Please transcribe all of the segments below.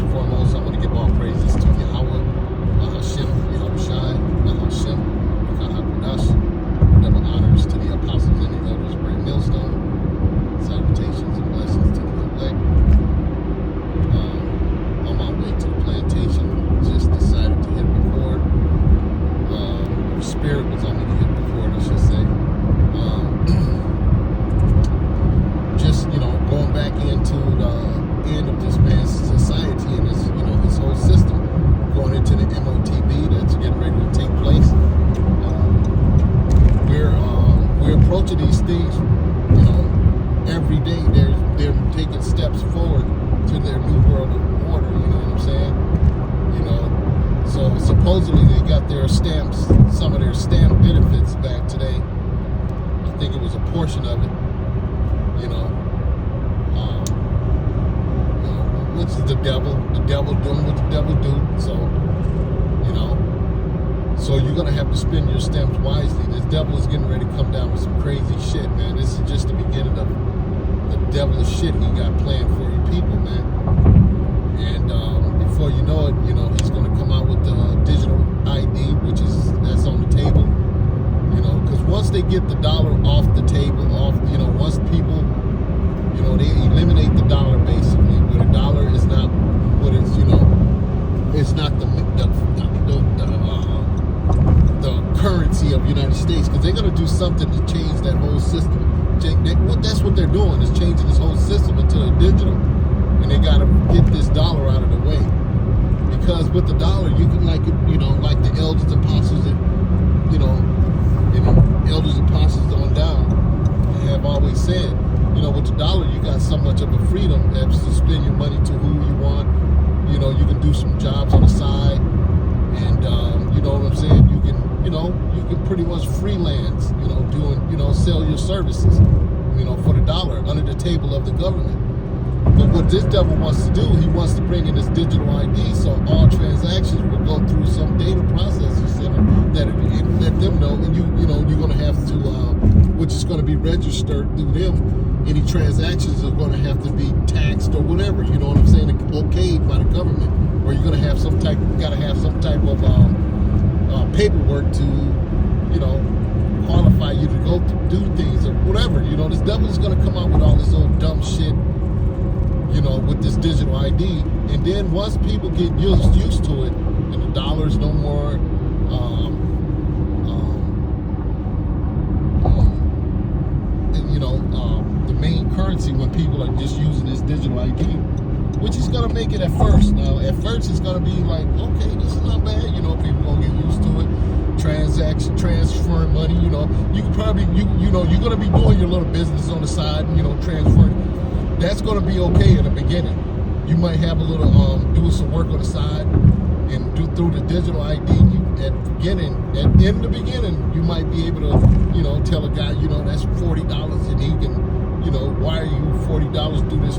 and foremost, I want to give all praises to Yahweh, Hashem, Yahushai, Hashem, Kahakudash. Double honors to the apostles and the elders of Great Millstone. Salutations and blessings to the elect. On my way to the plantation, just decided to hit record. Spirit was on me to hit record, I should say. Just, going back into the end of this man's society and his whole system, going into the MOTB that's getting ready to take place. We're approaching these things, every day. They're taking steps forward to their new world order. You know what I'm saying? So supposedly they got their stamps, some of their stamp benefits back today. I think it was a portion of it. Which is the devil doing what the devil do. So you're gonna have to spend your stamps wisely. This devil is getting ready to come down with some crazy shit, man. This is just the beginning of the devilish shit he got planned for you people, man. And before you know it, he's gonna come out with the digital ID, that's on the table. Because once they get the dollar off the table, once people, they eliminate the dollar basically, where the dollar is not what it's, it's not the currency of the United States, because they're going to do something to change that whole system. That's what they're doing, is changing this whole system into a digital, and they got to get this dollar out of the way. Because with the dollar, you can like the elders, apostles, and elders, apostles on down have always said, with the dollar, you got so much of a freedom to spend your money to who you want. You can do some jobs on the side, and you know what I'm saying. You can pretty much freelance. Sell your services. For the dollar under the table of the government. But what this devil wants to do, he wants to bring in this digital ID, so all transactions will go through some data processing center that it let them know, and you're going to have to, which is going to be registered through them. Any transactions are going to have to be taxed or whatever, you know what I'm saying, okayed by the government, or you're going to have some type of paperwork to, qualify you to go to do things or whatever. This devil is going to come out with all this old dumb shit, with this digital ID, and then once people get used to it, and the dollar's no more the main currency, when people are just using this digital ID, which is going to make it at first. Now, at first, it's going to be like, okay, this is not bad. People going to get used to it. Transferring money. You can probably, you're going to be doing your little business on the side, transferring. That's going to be okay in the beginning. You might have a little, doing some work on the side, and through the digital ID, in the beginning, you might be able to, tell a guy, that's $40, and he can, wire you $40 through this,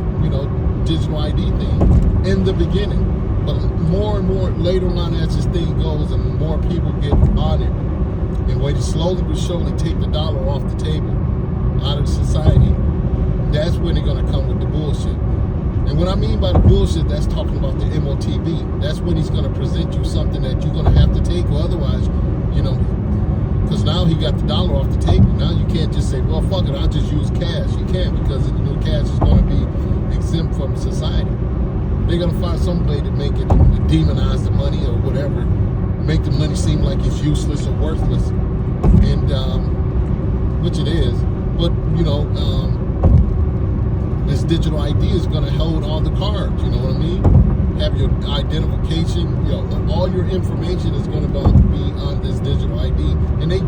digital ID thing in the beginning. But more and more later on, as this thing goes and more people get on it, and way to slowly but surely take the dollar off the table out of society, that's when they're going to come with the bullshit. And what I mean by the bullshit, that's talking about the MOTB. That's when he's going to present you something that you're going to have to take, or otherwise, because now he got the dollar off the table. Now you can't just say, well, fuck it, I'll just use cash. You can't, because cash is going to be exempt from society. They're going to find some way to make it, to demonize the money or whatever, make the money seem like it's useless or worthless, and which it is. But, this digital ID is going to hold all the cards, you know what I mean? Have your identification, all your information is going to be on this digital ID. And they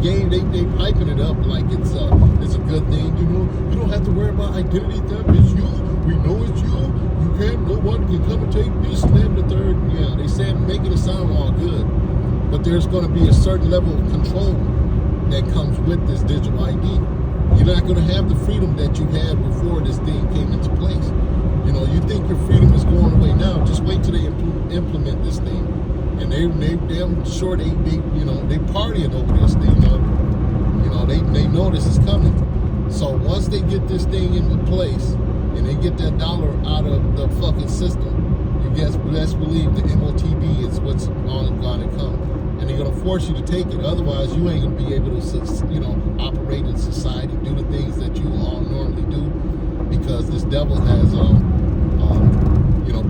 piping it up like it's a good thing, You don't have to worry about identity theft. It's you. We know it's you. You can't, no one can come and take this and then the third. Yeah, they say making it sound all good. But there's going to be a certain level of control that comes with this digital ID. You're not going to have the freedom that you had before this thing came into place. You think your freedom is going away now. Just wait till they implement this thing. And I'm sure they partying over this thing. They know this is coming. So once they get this thing into place and they get that dollar out of the fucking system, best believe the MOTB is what's on going to come. And they're going to force you to take it. Otherwise, you ain't going to be able to, operate in society, do the things that you all normally do, because this devil has,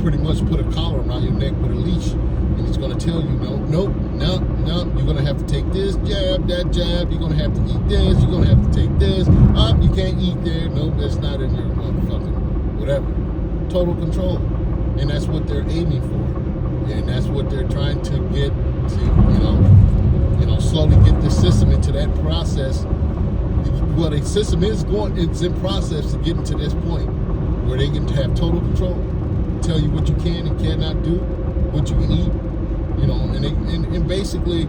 pretty much put a collar around your neck with a leash, and he's going to tell you, nope, you're going to have to take this jab, that jab. You're going to have to eat this. You're going to have to take this. You can't eat there. Nope, that's not in your motherfucking whatever. Total control, and that's what they're aiming for, and that's what they're trying to get to, slowly get the system into that process. Well, the system it's in process to get into this point where they can have total control, tell you what you can and cannot do, what you can eat, and basically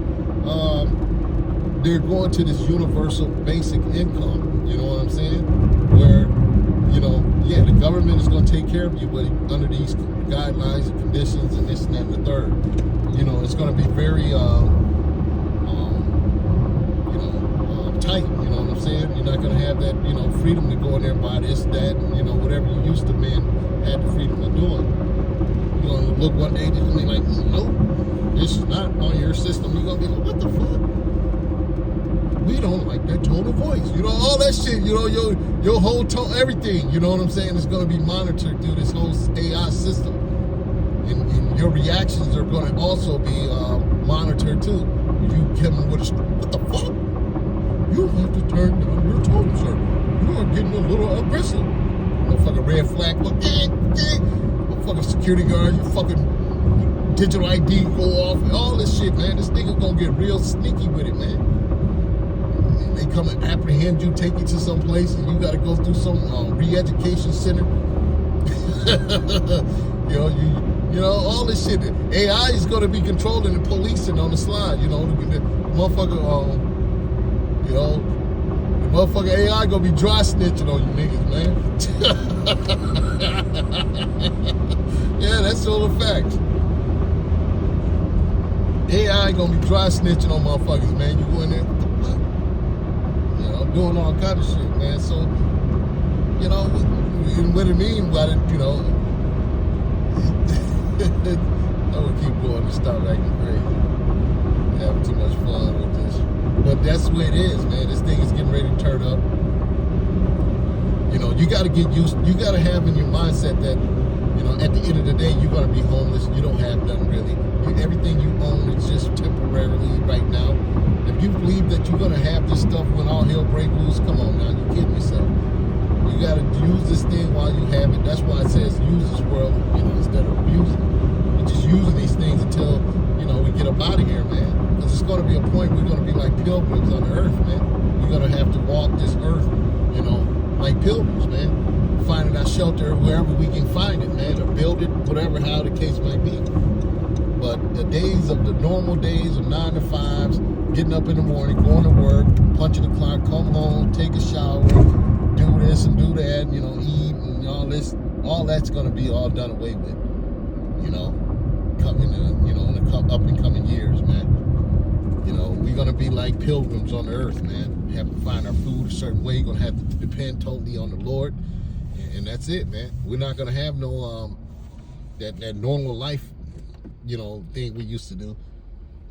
they're going to this universal basic income. You know what I'm saying? Where the government is going to take care of you, but under these guidelines and conditions and this and that and the third, it's going to be very tight. You know what I'm saying? You're not going to have that freedom to go in there and buy this, that, and whatever you used to men had the freedom of doing. You're going to look one day, just be like, nope, this is not on your system. You're going to be like, what the fuck? We don't like that tone of voice. All that shit, your whole tone, everything, you know what I'm saying, is going to be monitored through this whole AI system. And your reactions are going to also be monitored too. You come with what the fuck? You have to turn down your tone, sir. You are getting a little aggressive. Motherfucking red flag, motherfucking security guard, your fucking digital ID go off, all this shit, man. This nigga gonna get real sneaky with it, man. And they come and apprehend you, take you to some place, and you gotta go through some re-education center. All this shit. AI is gonna be controlling the policing on the slide, the motherfucker, the motherfucker AI gonna be dry snitching on you niggas, man. Yeah, that's all the facts. AI gonna be dry snitching on motherfuckers, man. You go in there, doing all kind of shit, man. So, what it mean by it, I would keep going and start acting crazy. Having too much fun with this. But that's the way it is, man. This thing is getting ready to turn up. You got to get used. You got to have in your mindset that, at the end of the day, you're going to be homeless. You don't have nothing really. Everything you own is just temporarily right now. If you believe that you're going to have this stuff when all hell break loose, come on now. You're kidding yourself. You got to use this thing while you have it. That's why it says use this world, instead of abusing it. You're just using these things until, we get up out of here, man. Because it's going to be a point we're going to be like pilgrims on the earth, man. We're going to have to walk this earth, like pilgrims, man. Finding our shelter wherever we can find it, man, or build it, whatever, how the case might be. But the days of the normal days of 9 to 5s, getting up in the morning, going to work, punching the clock, come home, take a shower, do this and do that, eat and all this, all that's going to be all done away with, coming in the up and coming years, man. We're going to be like pilgrims on the earth, man. We have to find our food a certain way. We're going to have to depend totally on the Lord. And that's it, man. We're not going to have no, that normal life, thing we used to do.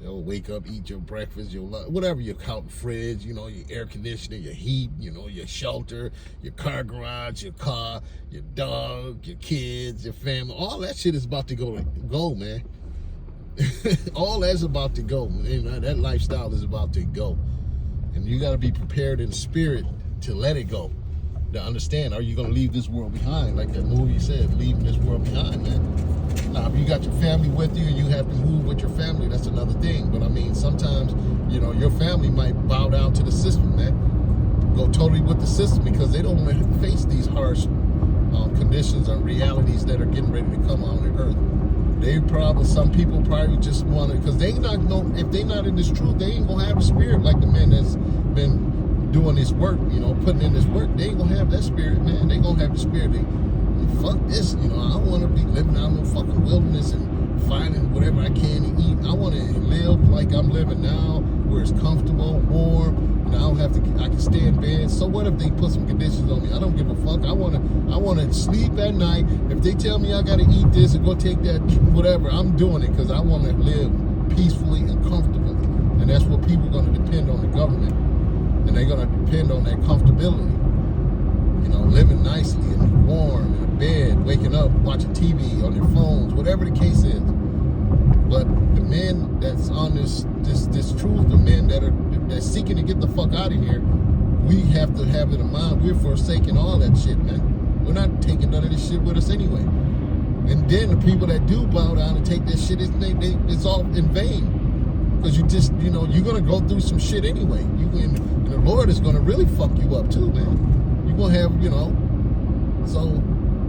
Wake up, eat your breakfast, your lunch, whatever, your fridge, your air conditioning, your heat, your shelter, your car garage, your car, your dog, your kids, your family. All that shit is about to go, man. All that's about to go. That lifestyle is about to go. And you got to be prepared in spirit to let it go. To understand, are you going to leave this world behind? Like that movie said, leaving this world behind, man. Now, if you got your family with you and you have to move with your family, that's another thing. But I mean, sometimes, your family might bow down to the system, man. Go totally with the system because they don't want to face these harsh conditions or realities that are getting ready to come on the earth. Some people probably just want to, because they not know, if they not in this truth, they ain't gonna have a spirit like the men that's been doing this work, putting in this work. They ain't gonna have that spirit, man. They gonna have the spirit. Fuck this, I don't want to be living out in the fucking wilderness and finding whatever I can to eat. I want to live like I'm living now, where it's comfortable, warm, and I don't have to. I can stay in bed. So what if they put some conditions on me? I don't give a fuck. I wanna sleep at night. If they tell me I gotta eat this and go take that, whatever, I'm doing it because I want to live peacefully and comfortably. And that's what people are gonna depend on the government, and they're gonna depend on that comfortability. You know, living nicely and warm in a bed, waking up, watching TV on their phones, whatever the case is. But the men that's on this truth, the men that's seeking to get the fuck out of here, we have to have it in mind. We're forsaking all that shit, man. We're not taking none of this shit with us anyway. And then the people that do bow down and take this shit, it's all in vain. Because you just, you know, you're going to go through some shit anyway. And the Lord is going to really fuck you up too, man. You're going to have, you know, so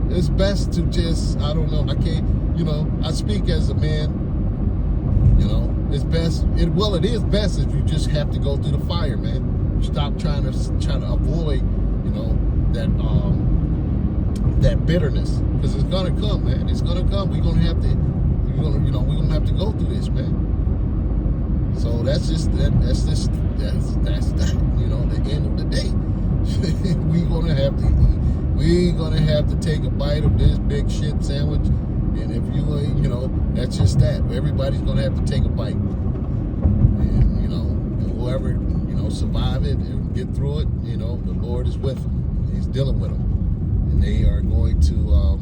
it's best to just, I don't know, I can't, you know, I speak as a man. You know, it's best. It is best if you just have to go through the fire, man. Stop trying to avoid, you know, that bitterness, because it's gonna come, man. It's gonna come. We're gonna have to go through this, man. So that's that. You know, the end of the day. We're gonna have to take a bite of this big shit sandwich. And if you ain't, you know, that's just that. Everybody's going to have to take a bite. And, you know, whoever, you know, survive it and get through it, you know, the Lord is with them. He's dealing with them. And they are going to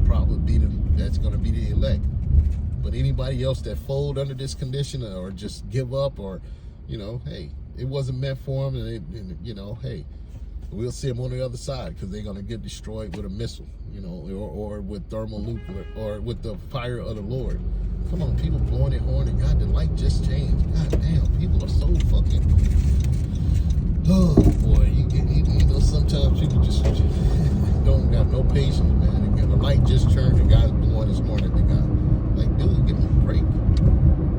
probably that's going to be the elect. But anybody else that fold under this condition or just give up or, you know, hey, it wasn't meant for them. And you know, hey, we'll see them on the other side because they're going to get destroyed with a missile, you know, or with thermonuclear, or with the fire of the Lord. Come on, people blowing their horn, and God, the light just changed. God damn, people are so fucking, oh boy, you know, sometimes people just don't got no patience, man. The light just turned, the guy's blowing his horn at the guy. Like, dude, give me a break.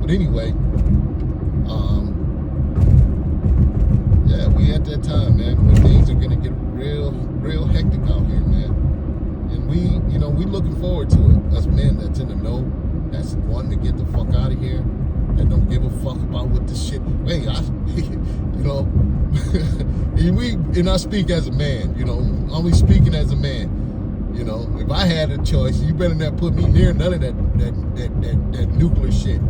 But anyway, yeah, we at that time, man, when things are gonna get real hectic out here, man. And we looking forward to it. Us men that's in the know, that's wanting to get the fuck out of here, that don't give a fuck about what this shit. Hey, you know, and I speak as a man, you know, only speaking as a man. You know, if I had a choice, you better not put me near none of that nuclear shit.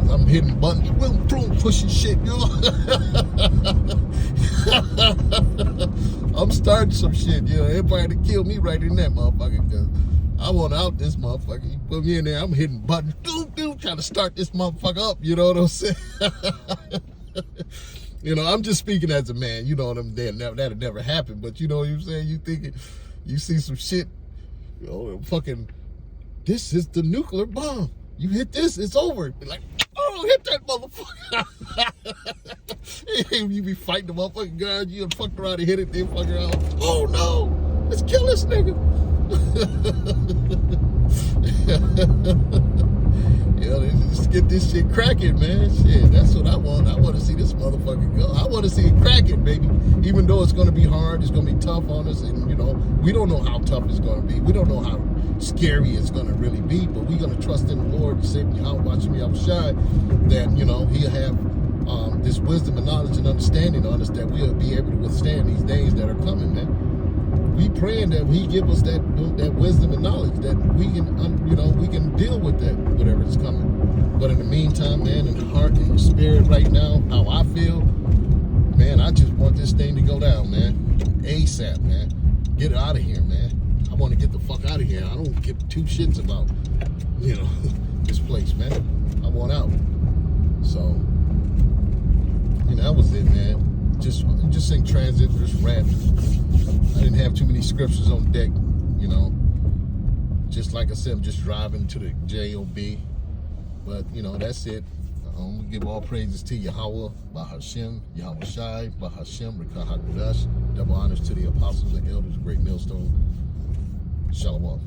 I'm hitting buttons, boom, pushing shit, you know. I'm starting some shit, you know. Everybody to kill me right in that motherfucker, because I want out this motherfucker. You put me in there, I'm hitting buttons, trying to start this motherfucker up, you know what I'm saying? You know, I'm just speaking as a man, you know what I'm saying? That'll never happen, but you know what I'm saying? You thinking, you see some shit, you know, fucking, this is the nuclear bomb. You hit this, it's over. Like, oh, hit that motherfucker. You be fighting the motherfucking guard, you fuck around and hit it, then fuck around. Oh no, let's kill this nigga. You know, just get this shit cracking, man. Shit, that's what I want. I want to see this motherfucker go. I want to see it cracking, baby. Even though it's going to be hard, it's going to be tough on us, and you know, we don't know how tough it's going to be. We don't know how scary it's going to really be, but we're going to trust in the Lord to say, watching me outside, that, you know, he'll have this wisdom and knowledge and understanding on us, that we'll be able to withstand these days that are coming, man. We praying that he give us that wisdom and knowledge, that we can, you know, we can deal with that, whatever is coming. But in the meantime, man, in the heart and the spirit right now, how I feel, man, I just want this thing to go down, man. ASAP, man. Get it out of here, man. I want to get the fuck out of here. I don't give two shits about, you know, this place, man. I want out. So, you know, that was it, man. Just in transit, just rap. I didn't have too many scriptures on deck, you know. Just like I said, I'm just driving to the JOB. But, you know, that's it. We give all praises to Yahweh, Bahashem, Yahweh Shai, Bahashem, Rekah HaKadosh. Double honors to the apostles and elders, great millstone. Shalom.